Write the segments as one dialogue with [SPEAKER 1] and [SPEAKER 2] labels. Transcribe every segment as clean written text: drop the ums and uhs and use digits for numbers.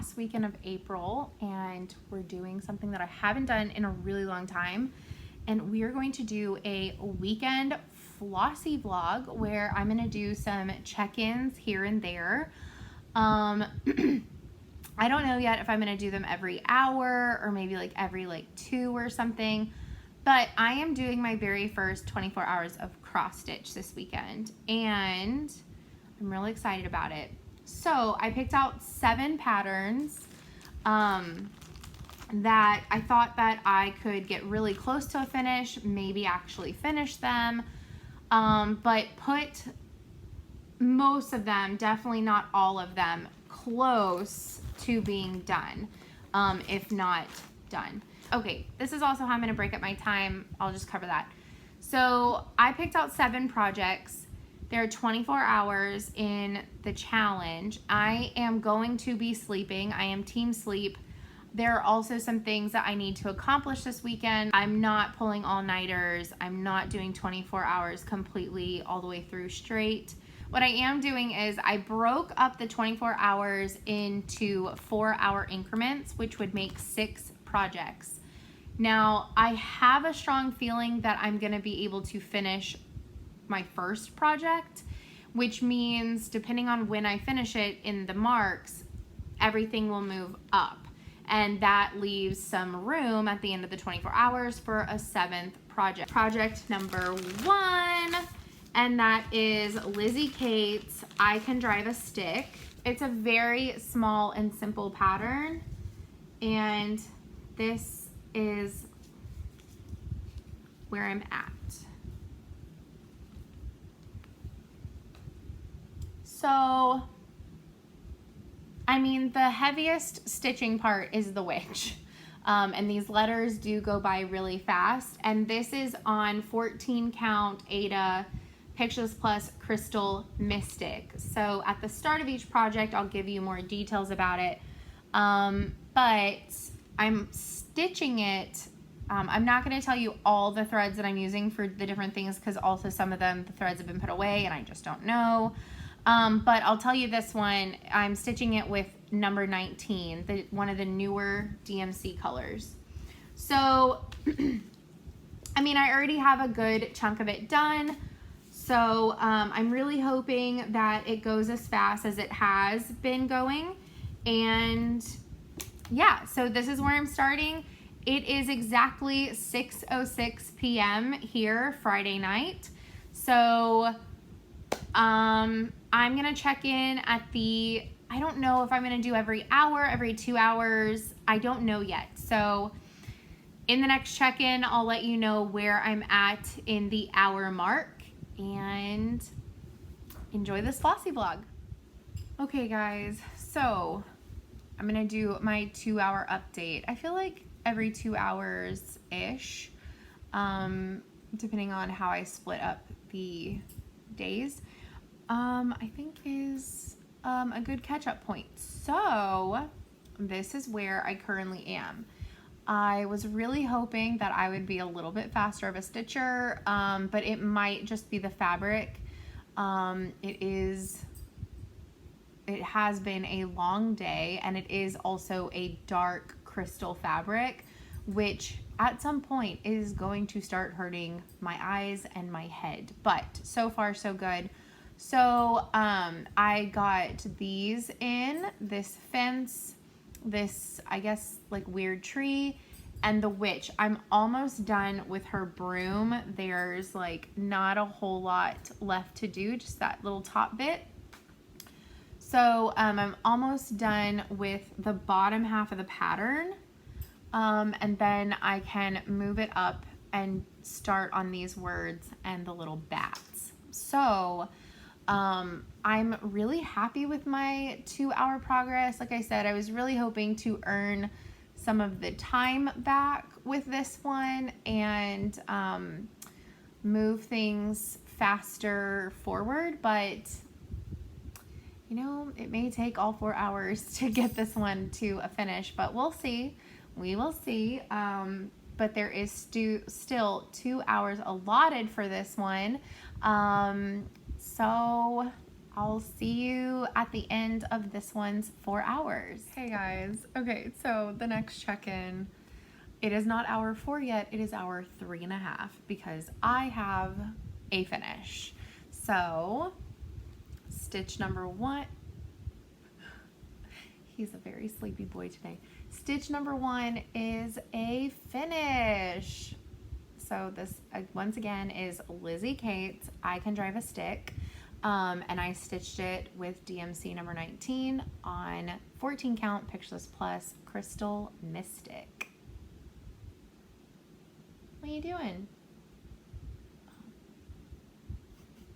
[SPEAKER 1] last weekend of April, and we're doing something that I haven't done in a really long time. And we are going to do a weekend Flossy vlog where I'm going to do some check-ins here and there. I don't know yet if I'm going to do them every hour or maybe like every 2 or something. But I am doing my very first 24 hours of cross stitch this weekend, and I'm really excited about it. So I picked out 7 patterns that I thought that I could get really close to a finish, maybe actually finish them, but put most of them, definitely not all of them, close to being done, if not done. Okay, this is also how I'm going to break up my time. I'll just cover that. So I picked out 7 projects. There are 24 hours in the challenge. I am going to be sleeping. I am team sleep. There are also some things that I need to accomplish this weekend. I'm not pulling all-nighters. I'm not doing 24 hours completely all the way through straight. What I am doing is I broke up the 24 hours into 4-hour increments, which would make 6 projects. Now, I have a strong feeling that I'm going to be able to finish my first project, which means depending on when I finish it in the marks, everything will move up. And that leaves some room at the end of the 24 hours for a 7th project. Project number 1, and that is Lizzie Kate's I Can Drive a Stick. It's a very small and simple pattern, and this is where I'm at. So, I mean, the heaviest stitching part is the witch. And these letters do go by really fast. And this is on 14 count Ada Pictures Plus Crystal Mystic. So at the start of each project, I'll give you more details about it. But I'm stitching it. I'm not going to tell you all the threads that I'm using for the different things, because also some of them, the threads have been put away and I just don't know. But I'll tell you this one, I'm stitching it with number 19, one of the newer DMC colors. So, I mean, I already have a good chunk of it done. So I'm really hoping that it goes as fast as it has been going. And yeah, so this is where I'm starting. It is exactly 6:06 p.m. here Friday night. So I'm gonna check in at I don't know if I'm gonna do every hour, every 2 hours. I don't know yet. So in the next check-in, I'll let you know where I'm at in the hour mark, and enjoy this Flossy vlog. Okay guys, so I'm gonna do my 2-hour update. I feel like every 2 hours-ish, depending on how I split up the days, I think is a good catch-up point. So this is where I currently am. I was really hoping that I would be a little bit faster of a stitcher, but it might just be the fabric. It has been a long day, and it is also a dark crystal fabric, which at some point is going to start hurting my eyes and my head, but so far so good. So I got these in, this fence, this I guess like weird tree, and the witch. I'm almost done with her broom. There's like not a whole lot left to do, just that little top bit. So I'm almost done with the bottom half of the pattern, and then I can move it up and start on these words and the little bats. So I'm really happy with my 2-hour progress. Like I said, I was really hoping to earn some of the time back with this one and move things faster forward, but you know, it may take all 4 hours to get this one to a finish, but we'll see. We will see. But there is still 2 hours allotted for this one. So I'll see you at the end of this one's 4 hours. Hey guys, okay, so the next check-in, it is not hour 4 yet, it is hour 3.5 because I have a finish. So, stitch number 1, he's a very sleepy boy today. Stitch number 1 is a finish. So this, once again, is Lizzie Kate's I Can Drive a Stick. And I stitched it with DMC number 19 on 14 count Pictureless Plus Crystal Mystic. What are you doing?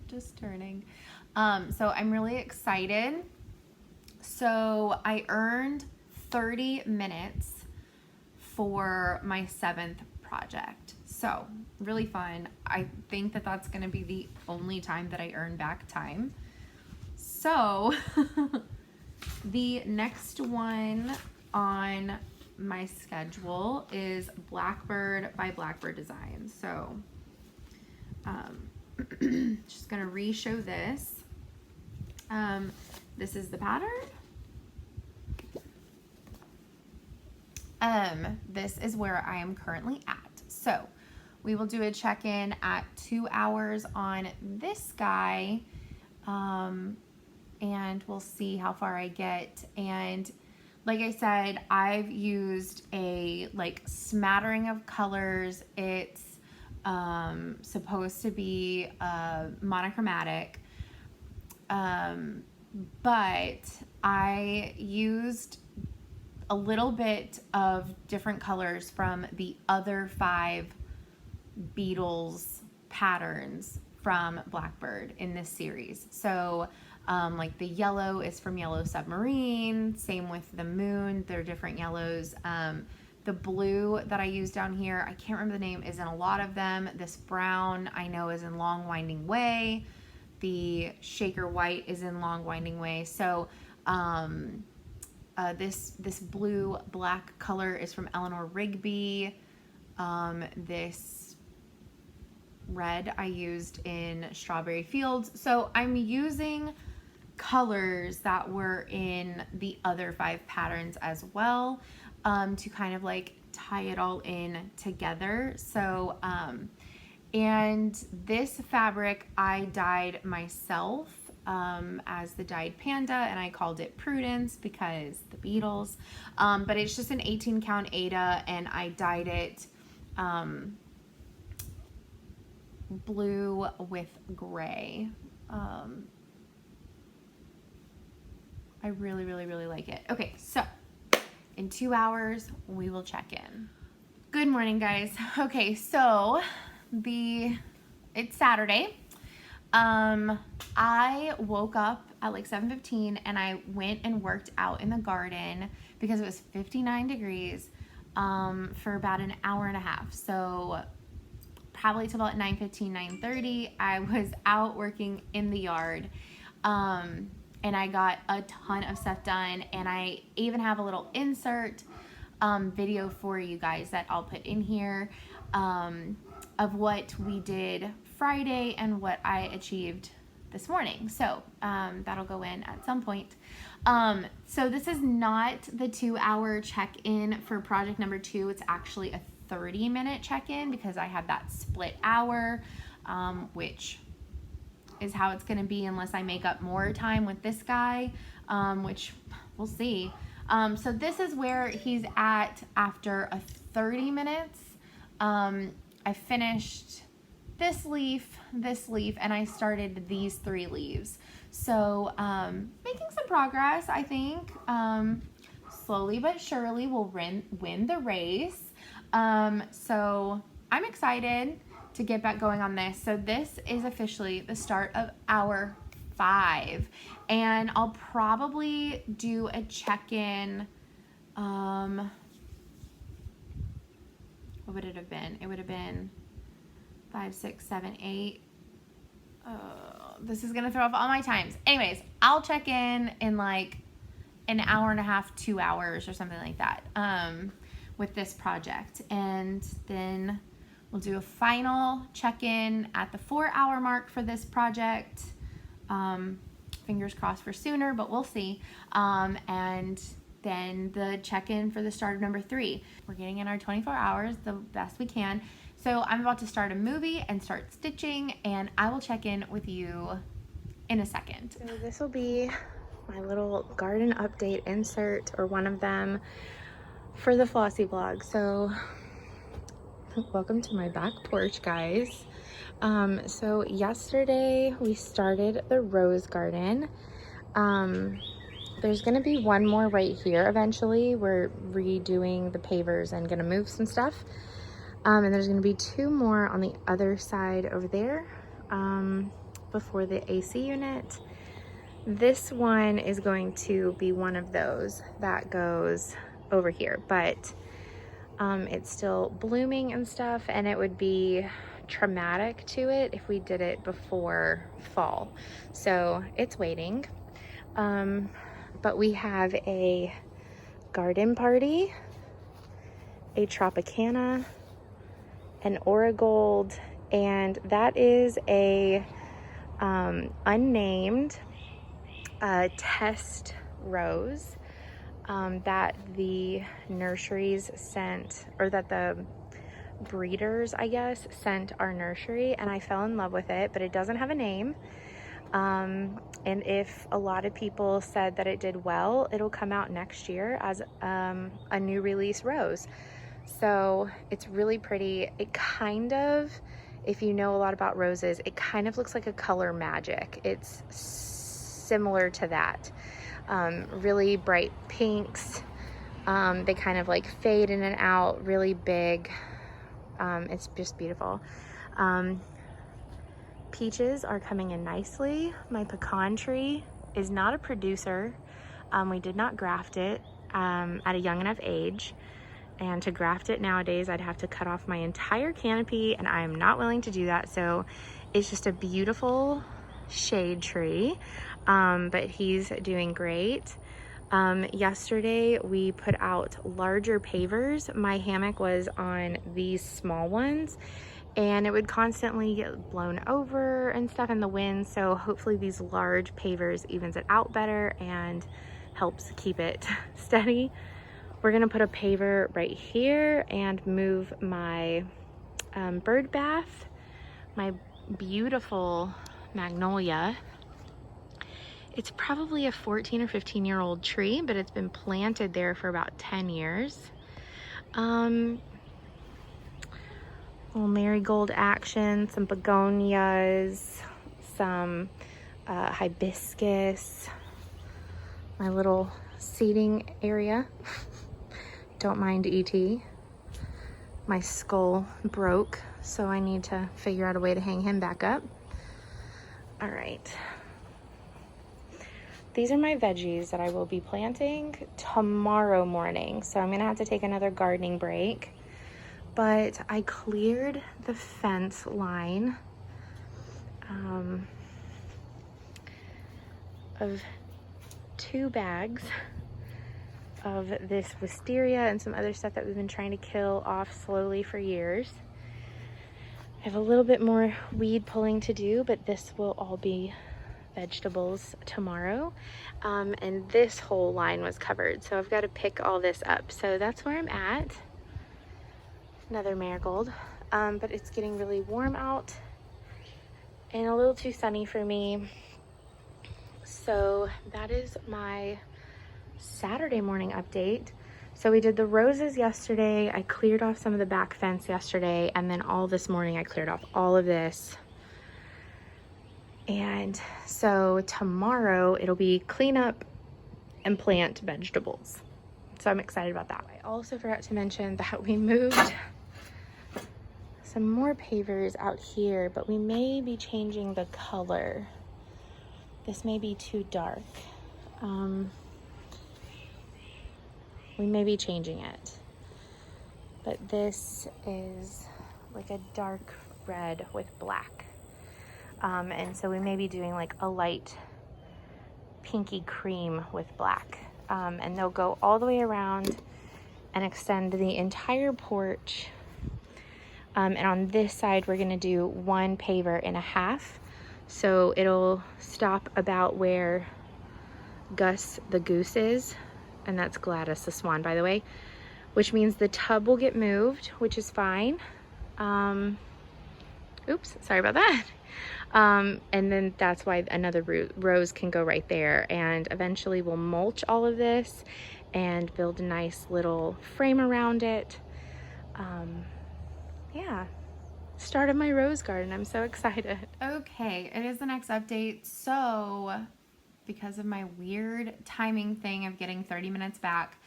[SPEAKER 1] Just turning. So I'm really excited. So I earned 30 minutes for my 7th project. So really fun. I think that that's going to be the only time that I earn back time. So the next one on my schedule is Blackbird by Blackbird Designs. So just going to re-show this. This is the pattern. This is where I am currently at. So we will do a check-in at 2 hours on this guy, and we'll see how far I get. And like I said, I've used a smattering of colors. It's supposed to be monochromatic, but I used a little bit of different colors from the other 5 Beatles patterns from Blackbird in this series. So like the yellow is from Yellow Submarine, same with the moon, they're different yellows. The blue that I use down here, I can't remember the name, is in a lot of them. This brown I know is in Long Winding Way. The Shaker White is in Long Winding Way. So this blue black color is from Eleanor Rigby. This red I used in Strawberry Fields. So I'm using colors that were in the other 5 patterns as well, to kind of tie it all in together. So and this fabric I dyed myself as the dyed panda, and I called it Prudence because the Beatles, but it's just an 18 count Aida, and I dyed it blue with gray. I really like it. Okay, so in 2 hours we will check in. Good morning, guys. Okay, so it's Saturday. I woke up at 7:15 and I went and worked out in the garden because it was 59 degrees for about an hour and a half. So probably till about 9:15, 9:30, I was out working in the yard. And I got a ton of stuff done, and I even have a little insert video for you guys that I'll put in here of what we did Friday and what I achieved this morning. So that'll go in at some point. So this is not the 2 hour check-in for project number 2. It's actually a 30-minute check-in because I have that split hour, which is how it's going to be unless I make up more time with this guy, which we'll see. So this is where he's at after a 30 minutes. I finished this leaf, and I started these 3 leaves. So making some progress, I think. Slowly but surely we'll win the race. So I'm excited to get back going on this. So this is officially the start of hour 5, and I'll probably do a check-in. What would it have been? It would have been 5, 6, 7, 8. This is gonna throw off all my times. Anyways, I'll check in an hour and a half, 2 hours or something like that with this project, and then we'll do a final check-in at the 4 hour mark for this project. Fingers crossed for sooner, but we'll see. And then the check-in for the start of number 3. We're getting in our 24 hours the best we can. So I'm about to start a movie and start stitching, and I will check in with you in a second. So this will be my little garden update insert, or one of them, for the Flossy vlog. So welcome to my back porch, guys. So yesterday we started the rose garden. There's gonna be one more right here eventually. We're redoing the pavers and gonna move some stuff. And there's gonna be 2 more on the other side over there, before the AC unit. This one is going to be one of those that goes over here, but it's still blooming and stuff, and it would be traumatic to it if we did it before fall. So it's waiting. But we have a garden party, a Tropicana, an Origold, and that is a unnamed test rose that the nurseries sent, or that the breeders, I guess, sent our nursery, and I fell in love with it, but it doesn't have a name. And if a lot of people said that it did well, it'll come out next year as a new release rose. So it's really pretty. It kind of, if you know a lot about roses, it kind of looks like a color magic. It's similar to that. Really bright pinks. They kind of like fade in and out, really big. It's just beautiful. Peaches are coming in nicely. My pecan tree is not a producer. We did not graft it at a young enough age. And to graft it nowadays, I'd have to cut off my entire canopy, and I am not willing to do that. So it's just a beautiful shade tree, but he's doing great. Yesterday we put out larger pavers. My hammock was on these small ones, and it would constantly get blown over and stuff in the wind. So hopefully these large pavers evens it out better and helps keep it steady. We're gonna put a paver right here and move my bird bath, my beautiful magnolia. It's probably a 14 or 15-year-old tree, but it's been planted there for about 10 years. Little marigold action, some begonias, some hibiscus, my little seating area. Don't mind ET. My skull broke, so I need to figure out a way to hang him back up. All right. These are my veggies that I will be planting tomorrow morning. So I'm gonna have to take another gardening break. But I cleared the fence line of 2 bags of this wisteria and some other stuff that we've been trying to kill off slowly for years. I have a little bit more weed pulling to do, but this will all be vegetables tomorrow. And this whole line was covered, so I've got to pick all this up. So that's where I'm at. Another marigold, but it's getting really warm out and a little too sunny for me. So that is my Saturday morning update. So we did the roses yesterday. I cleared off some of the back fence yesterday, and then all this morning I cleared off all of this. And so tomorrow it'll be clean up and plant vegetables. So I'm excited about that. I also forgot to mention that we moved some more pavers out here, but we may be changing the color. This may be too dark. We may be changing it, but this is like a dark red with black. And so we may be doing like a light pinky cream with black. And they'll go all the way around and extend the entire porch. And on this side, we're gonna do 1 paver and a half. So it'll stop about where Gus the goose is, and that's Gladys the swan, by the way, which means the tub will get moved, which is fine. Oops, sorry about that. And then that's why another rose can go right there. And eventually we'll mulch all of this and build a nice little frame around it. Yeah, start of my rose garden. I'm so excited. Okay, it is the next update. So because of my weird timing thing of getting 30 minutes back,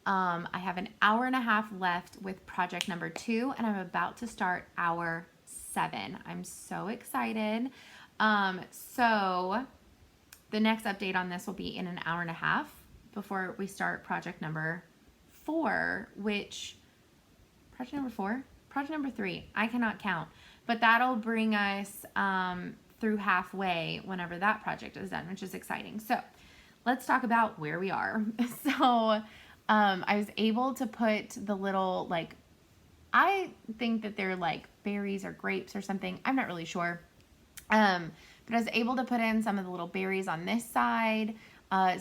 [SPEAKER 1] I have an hour and a half left with project number 2, and I'm about to start hour 7. I'm so excited. So the next update on this will be in an hour and a half before we start project number 4, which, project number 4? Project number 3, I cannot count, but that'll bring us through halfway whenever that project is done, which is exciting. So let's talk about where we are. So I was able to put the little, like, I think that they're like berries or grapes or something. I'm not really sure. But I was able to put in some of the little berries on this side.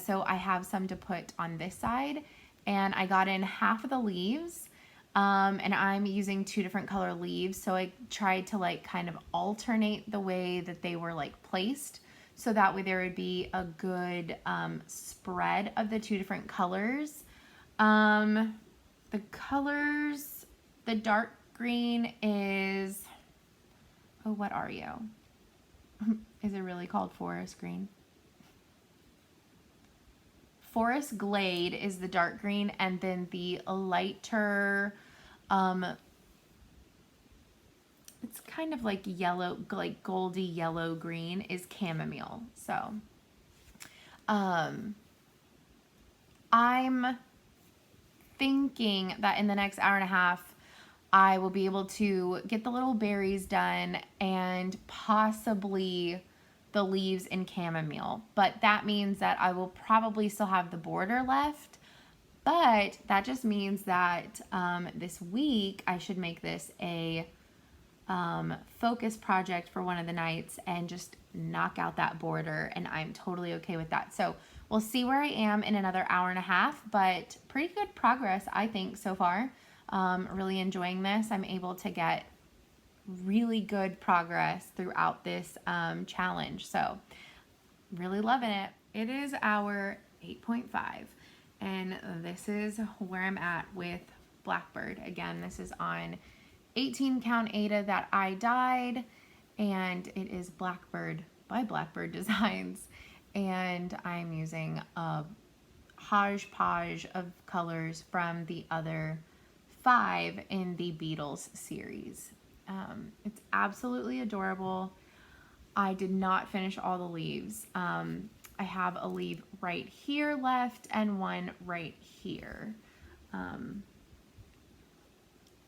[SPEAKER 1] So I have some to put on this side. And I got in half of the leaves. And I'm using 2 different color leaves. So I tried to like kind of alternate the way that they were like placed. So that way there would be a good spread of the 2 different colors. The colors, the dark green is, oh, what are you? Is it really called forest green? Forest Glade is the dark green, and then the lighter, it's kind of like yellow, like goldy yellow green is chamomile. So, I'm thinking that in the next hour and a half, I will be able to get the little berries done and possibly the leaves in chamomile. But that means that I will probably still have the border left. But that just means that this week I should make this a focus project for one of the nights and just knock out that border, and I'm totally okay with that. So we'll see where I am in another hour and a half, but pretty good progress, I think, so far. Really enjoying this. I'm able to get really good progress throughout this challenge. So really loving it. It is our 8.5, and this is where I'm at with Blackbird. Again, this is on 18 count Ada that I dyed, and it is Blackbird by Blackbird Designs, and I'm using a hodgepodge of colors from the other 5 in the Beatles series. It's absolutely adorable. I did not finish all the leaves. I have a leaf right here left and one right here.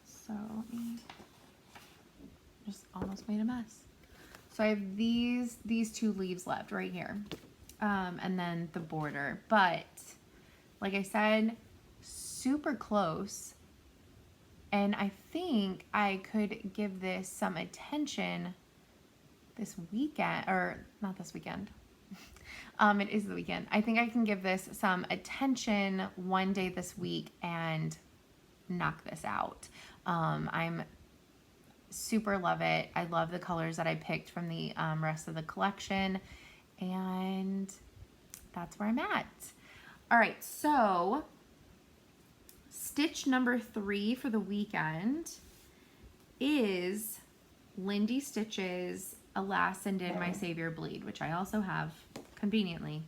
[SPEAKER 1] So let me, just almost made a mess. So I have these 2 leaves left right here. And then the border. But like I said, super close. And I think I could give this some attention this weekend, or not this weekend. It is the weekend. I think I can give this some attention one day this week and knock this out. I'm super love it. I love the colors that I picked from the rest of the collection, and that's where I'm at. All right, so stitch number 3 for the weekend is Lindy Stitch's Alas and Did My Savior Bleed, which I also have conveniently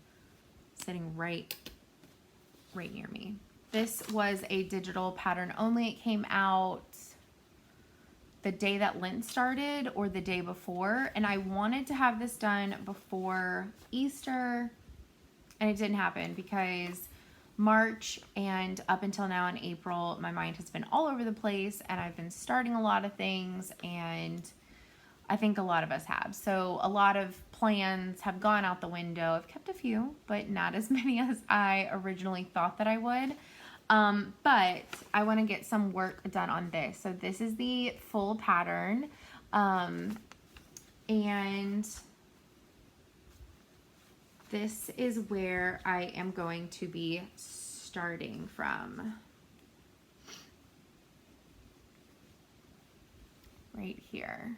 [SPEAKER 1] sitting right near me. This was a digital pattern only. It came out the day that Lent started or the day before, and I wanted to have this done before Easter, and it didn't happen because March and up until now in April, my mind has been all over the place, and I've been starting a lot of things, and I think a lot of us have. So a lot of plans have gone out the window. I've kept a few, but not as many as I originally thought that I would. But I want to get some work done on this. So this is the full pattern. And this is where I am going to be starting from. Right here.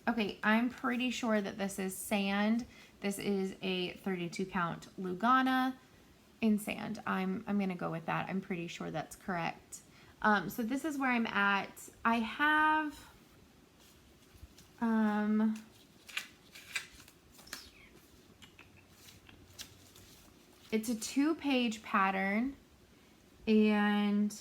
[SPEAKER 1] Okay, I'm pretty sure that this is sand. This is a 32 count Lugana in sand. I'm gonna go with that. I'm pretty sure that's correct. So this is where I'm at. I have it's a 2-page pattern, and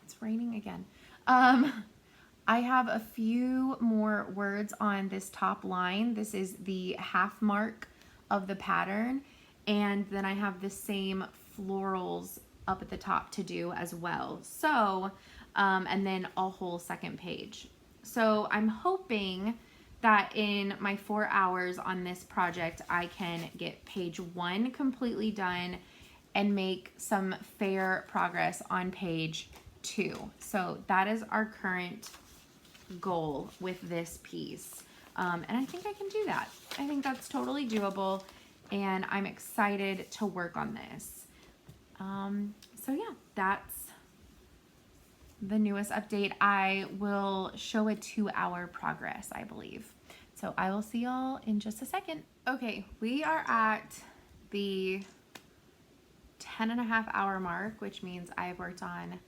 [SPEAKER 1] it's raining again. I have a few more words on this top line. This is the half mark of the pattern, and then I have the same florals up at the top to do as well. So, and then a whole second page. So I'm hoping that in my 4 hours on this project, I can get page 1 completely done and make some fair progress on page 2. So that is our current goal with this piece. And I think I can do that. I think that's totally doable, and I'm excited to work on this. So yeah, that's the newest update. I will show a 2-hour progress, I believe. So I will see y'all in just a second. Okay, we are at the 10.5-hour mark, which means I have worked on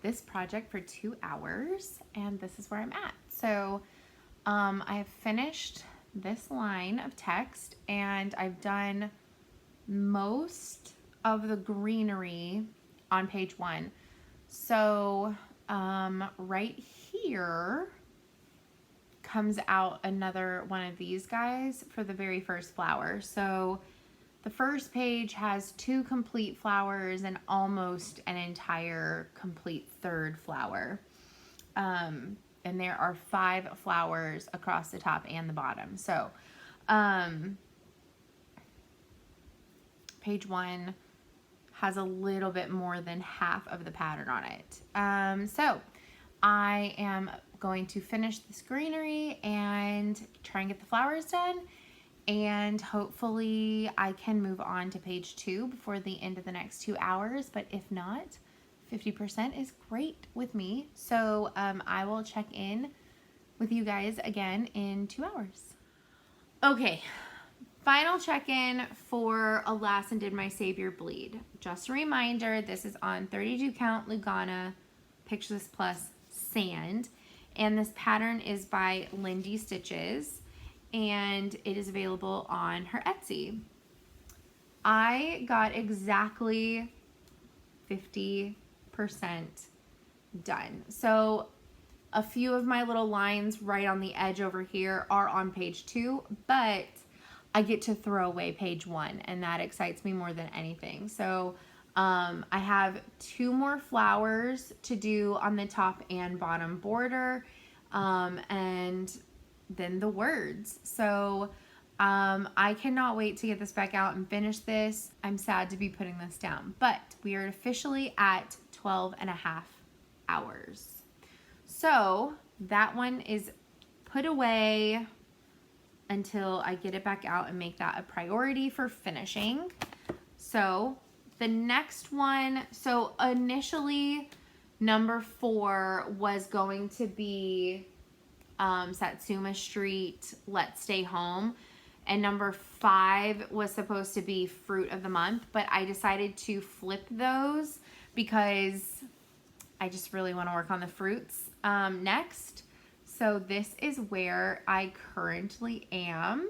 [SPEAKER 1] this project for 2 hours, and this is where I'm at. So I have finished this line of text, and I've done most of the greenery on page 1. So right here comes out another one of these guys for the very first flower. So the first page has 2 complete flowers and almost an entire complete third flower. And there are 5 flowers across the top and the bottom. So page 1 has a little bit more than half of the pattern on it. So I am going to finish this greenery and try and get the flowers done, and hopefully I can move on to page 2 before the end of the next 2 hours, but if not, 50% is great with me. So I will check in with you guys again in 2 hours. Okay, final check-in for Alas and Did My Savior Bleed. Just a reminder, this is on 32 count Lugana Picture This Plus sand, and this pattern is by Lindy Stitches, and it is available on her Etsy. I got exactly 50% done. So a few of my little lines right on the edge over here are on page 2, but I get to throw away page 1, and that excites me more than anything. So I have 2 more flowers to do on the top and bottom border, and then the words. So I cannot wait to get this back out and finish this. I'm sad to be putting this down, but we are officially at 12.5 hours. So that one is put away until I get it back out and make that a priority for finishing. So the next one, so initially number 4 was going to be Satsuma Street, Let's Stay Home. And number 5 was supposed to be Fruit of the Month, but I decided to flip those because I just really want to work on the fruits next. So this is where I currently am.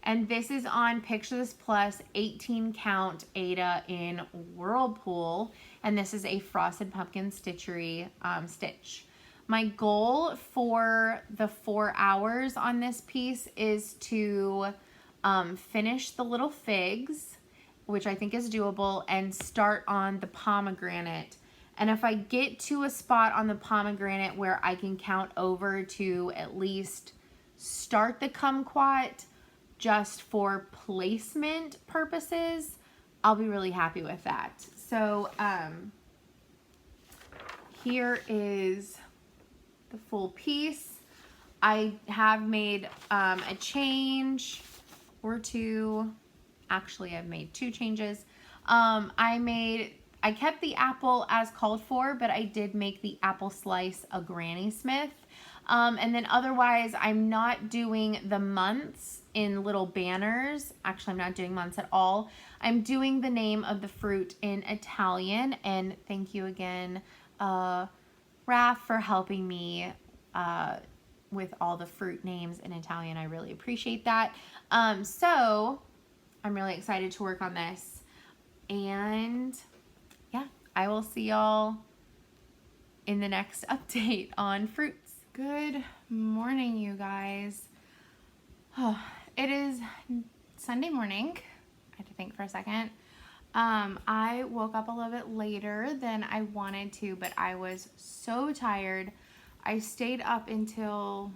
[SPEAKER 1] And this is on Picture This Plus 18 count Ada in Whirlpool. And this is a Frosted Pumpkin Stitchery stitch. My goal for the 4 hours on this piece is to finish the little figs, which I think is doable, and start on the pomegranate. And if I get to a spot on the pomegranate where I can count over to at least start the kumquat just for placement purposes, I'll be really happy with that. So here is the full piece. I have made a change or two. Actually, I've made 2 changes. I kept the apple as called for, but I did make the apple slice a Granny Smith. And then otherwise, I'm not doing the months in little banners. Actually, I'm not doing months at all. I'm doing the name of the fruit in Italian. And thank you again, Raph, for helping me with all the fruit names in Italian. I really appreciate that. So I'm really excited to work on this. And yeah, I will see y'all in the next update on fruits. Good morning, you guys. Oh, it is Sunday morning. I had to think for a second. I woke up a little bit later than I wanted to, but I was so tired. I stayed up until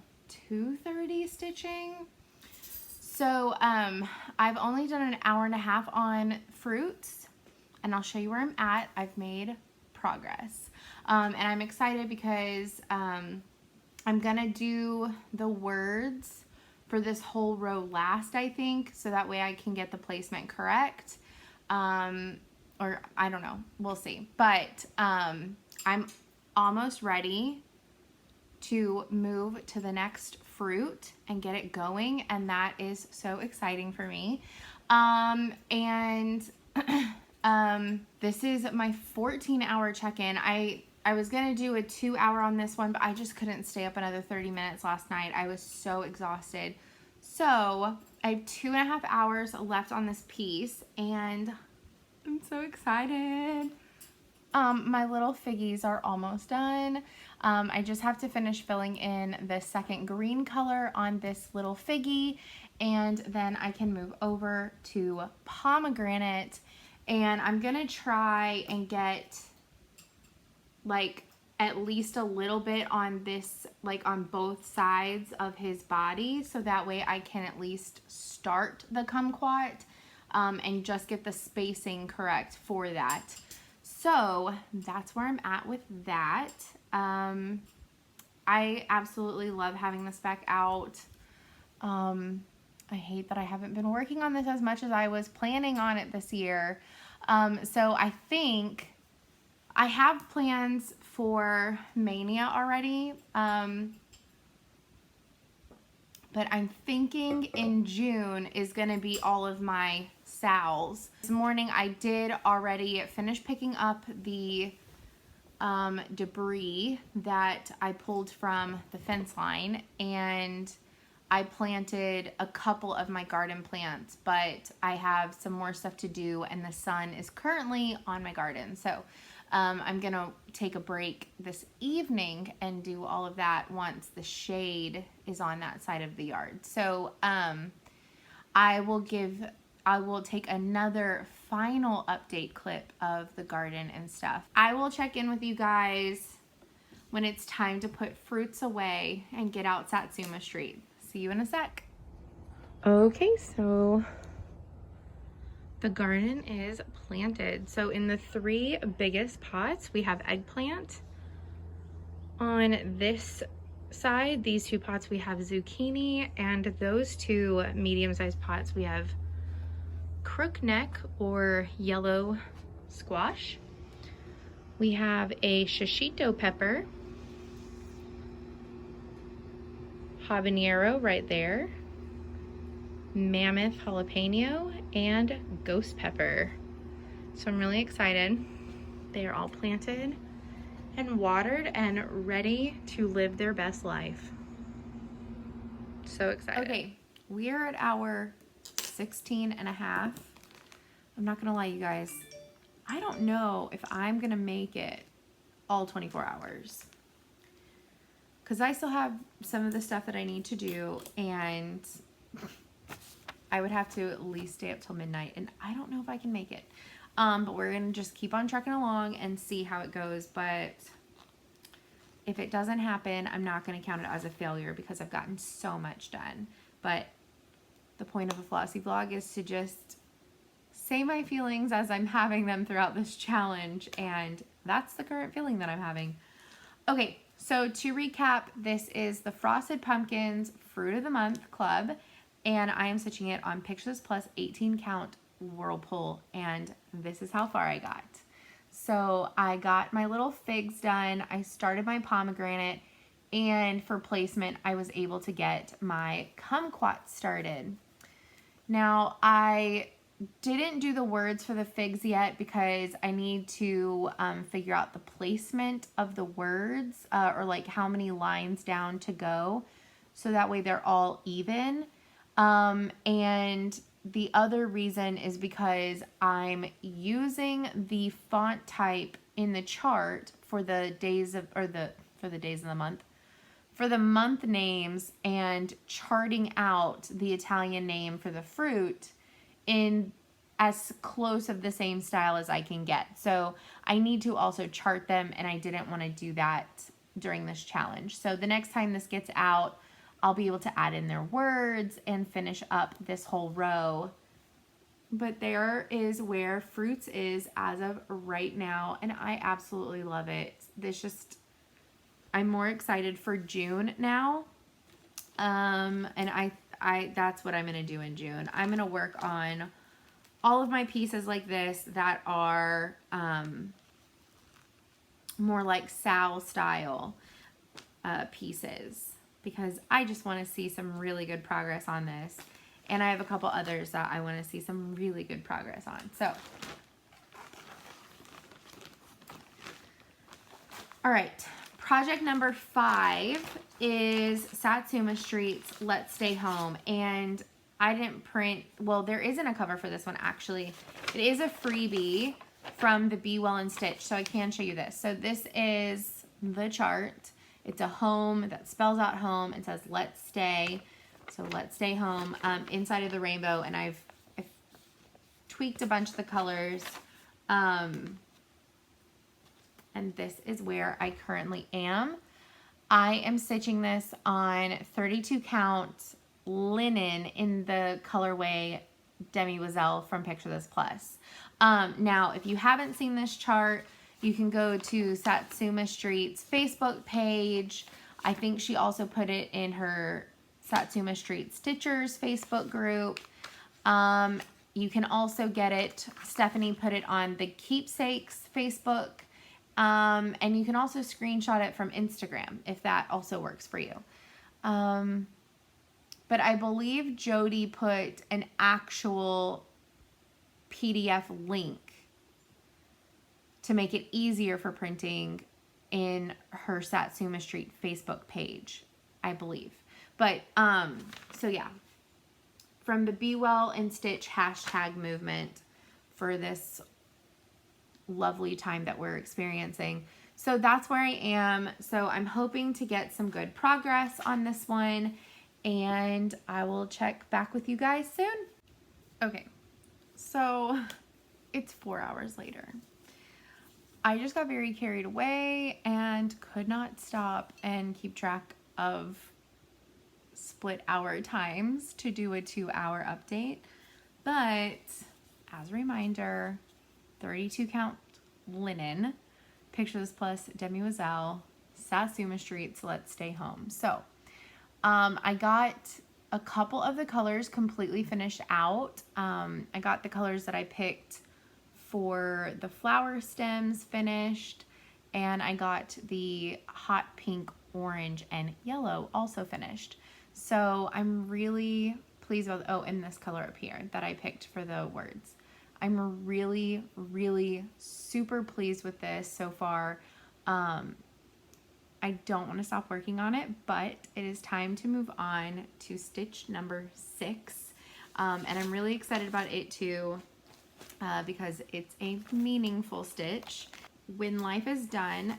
[SPEAKER 1] 2:30 stitching. So I've only done an hour and a half on fruits, and I'll show you where I'm at. I've made progress. And I'm excited because I'm gonna do the words for this whole row last, I think, so that way I can get the placement correct. Or I don't know, we'll see. But I'm almost ready to move to the next fruit and get it going, and that is so exciting for me. This is my 14-hour check-in. I was gonna do a 2-hour on this one, but I just couldn't stay up another 30 minutes last night. I was so exhausted. So I have 2.5 hours left on this piece, and I'm so excited. My little figgies are almost done. I just have to finish filling in the second green color on this little figgy, and then I can move over to pomegranate. And I'm gonna try and get like at least a little bit on this, like on both sides of his body, so that way I can at least start the kumquat and just get the spacing correct for that. So that's where I'm at with that. I absolutely love having this back out. I hate that I haven't been working on this as much as I was planning on it this year. So I think I have plans for Mania already, but I'm thinking in June is going to be all of my sals. This morning I did already finish picking up the debris that I pulled from the fence line, and I planted a couple of my garden plants, but I have some more stuff to do, and the sun is currently on my garden. So I'm gonna take a break this evening and do all of that once the shade is on that side of the yard. So I will take another final update clip of the garden and stuff. I will check in with you guys when it's time to put fruits away and get out Satsuma Street. See you in a sec. Okay, so the garden is planted. So in the 3 biggest pots, we have eggplant. On this side, these 2 pots, we have zucchini, and those 2 medium-sized pots, we have crookneck or yellow squash. We have a shishito pepper, habanero right there, mammoth jalapeno, and ghost pepper. So I'm really excited. They are all planted and watered and ready to live their best life. So excited. Okay, we are at hour 16 and a half. I'm not gonna lie, you guys, I don't know if I'm gonna make it all 24 hours, because I still have some of the stuff that I need to do, and I would have to at least stay up till midnight, and I don't know if I can make it. But we're gonna just keep on trucking along and see how it goes. But if it doesn't happen, I'm not gonna count it as a failure because I've gotten so much done. But the point of a Flossy vlog is to just say my feelings as I'm having them throughout this challenge, and that's the current feeling that I'm having. Okay, so to recap, this is the Frosted Pumpkins Fruit of the Month Club, and I am stitching it on Picture This Plus 18 count Whirlpool, and this is how far I got. So I got my little figs done, I started my pomegranate, and for placement, I was able to get my kumquat started. Now, I didn't do the words for the figs yet because I need to figure out the placement of the words or like how many lines down to go, so that way they're all even. And the other reason is because I'm using the font type in the chart for the days of, or for the days of the month, for the month names, and charting out the Italian name for the fruit in as close of the same style as I can get. So I need to also chart them, and I didn't want to do that during this challenge. So the next time this gets out, I'll be able to add in their words and finish up this whole row. But there is where fruits is as of right now, and I absolutely love it. This just, I'm more excited for June now. And I that's what I'm going to do in June. I'm going to work on all of my pieces like this that are more like Sal style pieces, because I just want to see some really good progress on this. And I have a couple others that I want to see some really good progress on. So, all right. Project number 5 is Satsuma Street's Let's Stay Home. And I didn't print, well, there isn't a cover for this one actually. It is a freebie from the Be Well and Stitch, so I can show you this. So this is the chart. It's a home that spells out home and says Let's Stay. So Let's Stay Home inside of the rainbow, and I've tweaked a bunch of the colors. And this is where I currently am. I am stitching this on 32 count linen in the colorway Demoiselle from Picture This Plus. Now, if you haven't seen this chart, you can go to Satsuma Street's Facebook page. I think she also put it in her Satsuma Street Stitchers Facebook group. You can also get it, Stephanie put it on the Keepsakes Facebook. And you can also screenshot it from Instagram if that also works for you. But I believe Jody put an actual PDF link to make it easier for printing in her Satsuma Street Facebook page, I believe. But, so yeah, from the Be Well and Stitch hashtag movement for this lovely time that we're experiencing. So that's where I am. So I'm hoping to get some good progress on this one, and I will check back with you guys soon. Okay, so it's 4 hours later. I just got very carried away and could not stop and keep track of split hour times to do a 2-hour update. But as a reminder, 32 count linen, Picture This Plus Demoiselle, Satsuma Street's Let's Stay Home. So I got a couple of the colors completely finished out. I got the colors that I picked for the flower stems finished, and I got the hot pink, orange, and yellow also finished. So I'm really pleased with, oh, and this color up here that I picked for the words. I'm really, really super pleased with this so far. I don't want to stop working on it, but it is time to move on to stitch number 6. And I'm really excited about it too, because it's a meaningful stitch. When Life is Done,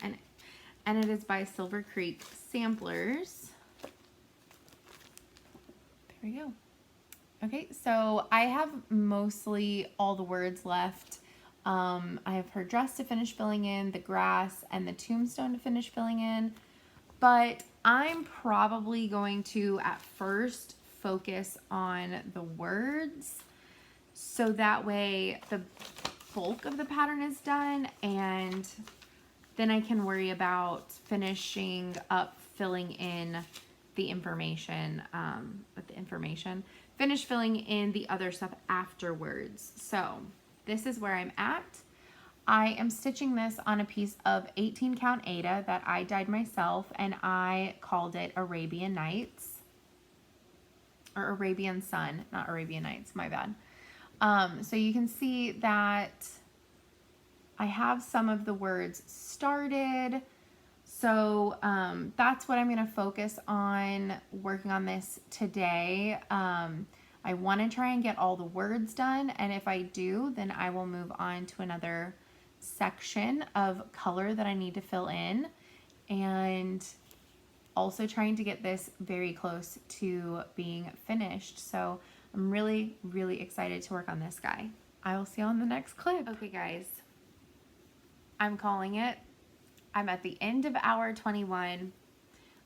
[SPEAKER 1] and it is by Silver Creek Samplers. There we go. Okay, so I have mostly all the words left. I have her dress to finish filling in, the grass, and the tombstone to finish filling in. But I'm probably going to, at first, focus on the words, so that way the bulk of the pattern is done, and then I can worry about finishing up filling in the information, finish filling in the other stuff afterwards. So this is where I'm at. I am stitching this on a piece of 18 count Aida that I dyed myself, and I called it Arabian Nights, or Arabian Sun, not Arabian Nights, my bad. So you can see that I have some of the words started. So that's what I'm going to focus on working on this today. I want to try and get all the words done, and if I do, then I will move on to another section of color that I need to fill in, and also trying to get this very close to being finished. So I'm really, really excited to work on this guy. I will see you on the next clip. Okay guys, I'm calling it. I'm at the end of hour 21.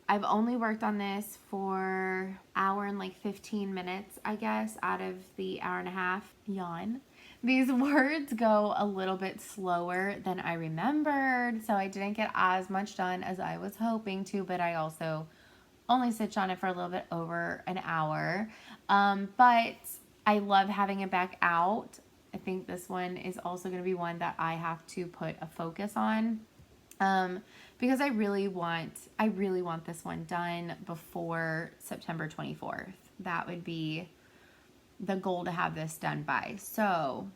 [SPEAKER 1] I've only worked on this for hour and like 15 minutes, I guess, out of the hour and a half. Yawn. These words go a little bit slower than I remembered, so I didn't get as much done as I was hoping to, but I also only stitched on it for a little bit over an hour. But I love having it back out. I think this one is also going to be one that I have to put a focus on. Because I really want this one done before September 24th. That would be the goal to have this done by. So,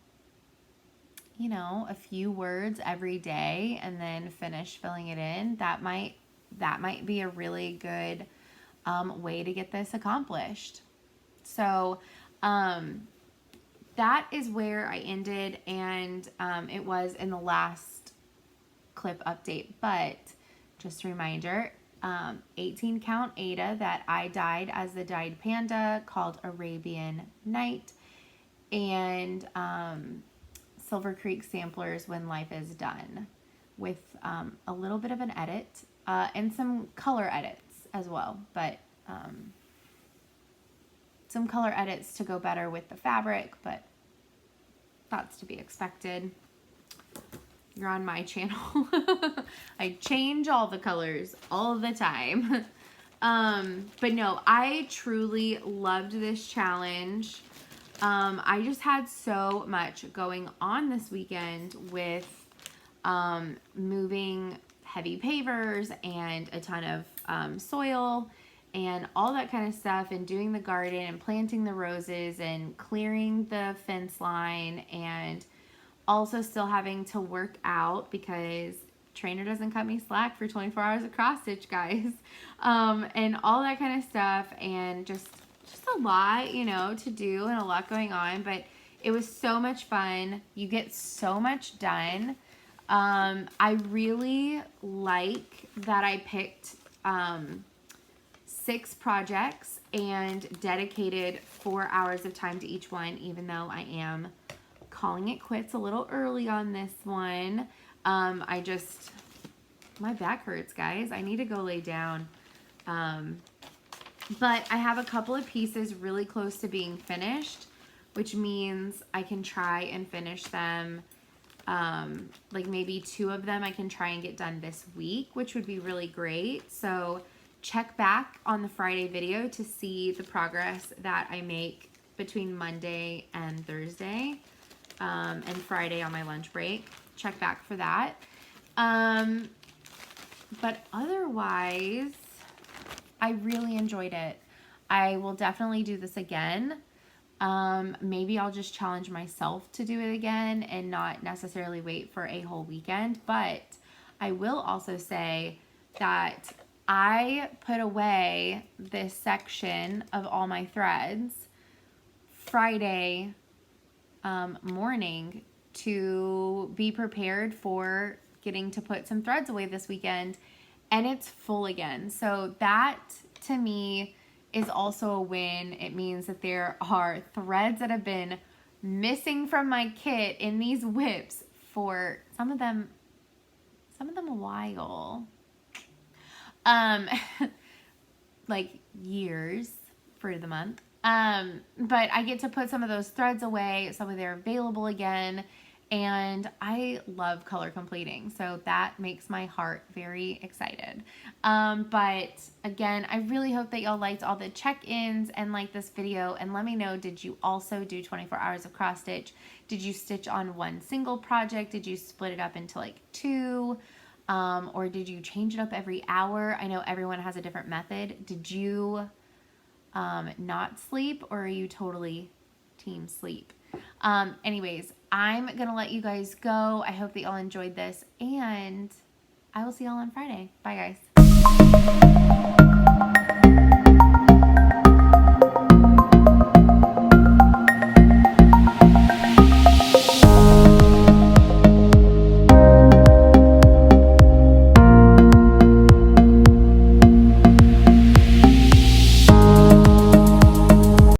[SPEAKER 1] you know, a few words every day and then finish filling it in. That might be a really good way to get this accomplished. So, that is where I ended, and it was in the last clip update, but just a reminder, 18 count Aida that I dyed as the dyed panda called Arabian Night, and Silver Creek samplers When Life Is Done, with a little bit of an edit and some color edits as well, but some color edits to go better with the fabric, but that's to be expected. You're on my channel. I change all the colors all the time. But no, I truly loved this challenge. I just had so much going on this weekend with moving heavy pavers and a ton of soil and all that kind of stuff, and doing the garden and planting the roses and clearing the fence line, and also still having to work out because trainer doesn't cut me slack for 24 hours of cross stitch, guys. And all that kind of stuff, and just a lot, you know, to do, and a lot going on, but it was so much fun. You get so much done. I really like that I picked 6 projects and dedicated 4 hours of time to each one, even though I am calling it quits a little early on this one. My back hurts, guys. I need to go lay down. But I have a couple of pieces really close to being finished, which means I can try and finish them. Like maybe 2 of them I can try and get done this week, which would be really great. So check back on the Friday video to see the progress that I make between Monday and Thursday, and Friday on my lunch break. Check back for that. But otherwise, I really enjoyed it. I will definitely do this again. Maybe I'll just challenge myself to do it again and not necessarily wait for a whole weekend. But I will also say that I put away this section of all my threads Friday morning to be prepared for getting to put some threads away this weekend, and it's full again. So that to me is also a win. It means that there are threads that have been missing from my kit in these whips for some of them a while. Like years for the month. But I get to put some of those threads away, some of them are available again, And I love color completing, so that makes my heart very excited. But again, I really hope that y'all liked all the check-ins and liked this video, and let me know, did you also do 24 hours of cross stitch? Did you stitch on one single project? Did you split it up into like two? Or did you change it up every hour? I know everyone has a different method. Did you not sleep, or are you totally team sleep? Anyways, I'm going to let you guys go. I hope that y'all enjoyed this, and I will see y'all on Friday. Bye, guys.